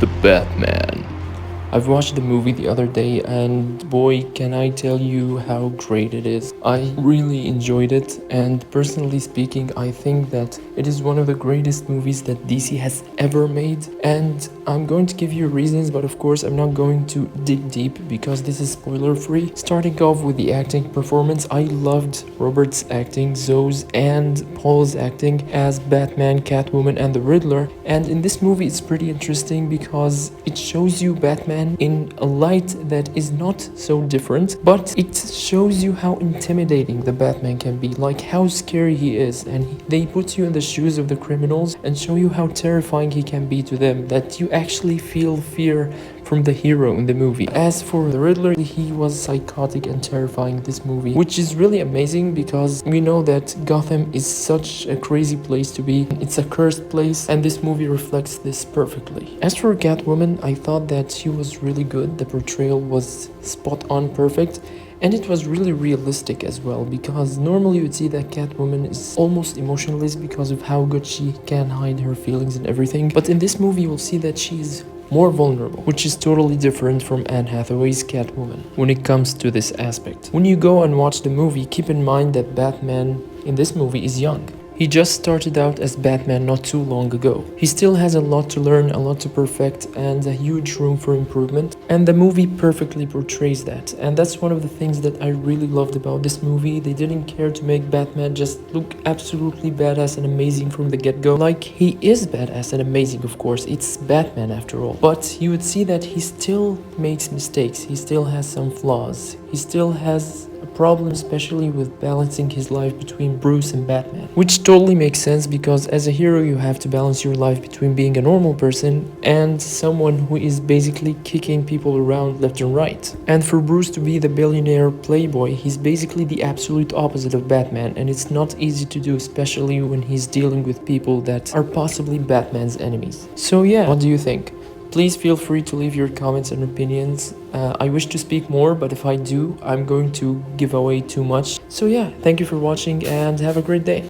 The Batman. I've watched the movie the other day and boy can I tell you how great it is. I really enjoyed it, and personally speaking I think that it is one of the greatest movies that DC has ever made, and I'm going to give you reasons, but of course I'm not going to dig deep because this is spoiler free. Starting off with the acting performance, I loved Robert's acting, Zoe's and Paul's acting as Batman, Catwoman and the Riddler, and in this movie it's pretty interesting because it shows you Batman in a light that is not so different, but it shows you how intimidating the Batman can be, like how scary he is, and they put you in the shoes of the criminals and show you how terrifying he can be to them, that you actually feel fear from the hero in the movie. As for the Riddler, he was psychotic and terrifying in this movie, which is really amazing because we know that Gotham is such a crazy place to be. It's a cursed place, and this movie reflects this perfectly. As for Catwoman, I thought that she was really good. The portrayal was spot on perfect. And it was really realistic as well, because normally you'd see that Catwoman is almost emotionless because of how good she can hide her feelings and everything. But in this movie, you'll see that she's more vulnerable, which is totally different from Anne Hathaway's Catwoman when it comes to this aspect. When you go and watch the movie, keep in mind that Batman in this movie is young. He just started out as Batman not too long ago. He still has a lot to learn, a lot to perfect, and a huge room for improvement. And the movie perfectly portrays that. And that's one of the things that I really loved about this movie. They didn't care to make Batman just look absolutely badass and amazing from the get-go. Like, he is badass and amazing, of course. It's Batman after all. But you would see that he still makes mistakes. He still has some flaws. He still has a problem, especially with balancing his life between Bruce and Batman, which totally makes sense because as a hero you have to balance your life between being a normal person and someone who is basically kicking people around left and right. And for Bruce to be the billionaire playboy, he's basically the absolute opposite of Batman, and it's not easy to do, especially when he's dealing with people that are possibly Batman's enemies. So yeah, what do you think? Please feel free to leave your comments and opinions. I wish to speak more, but if I do, I'm going to give away too much. So yeah, thank you for watching and have a great day.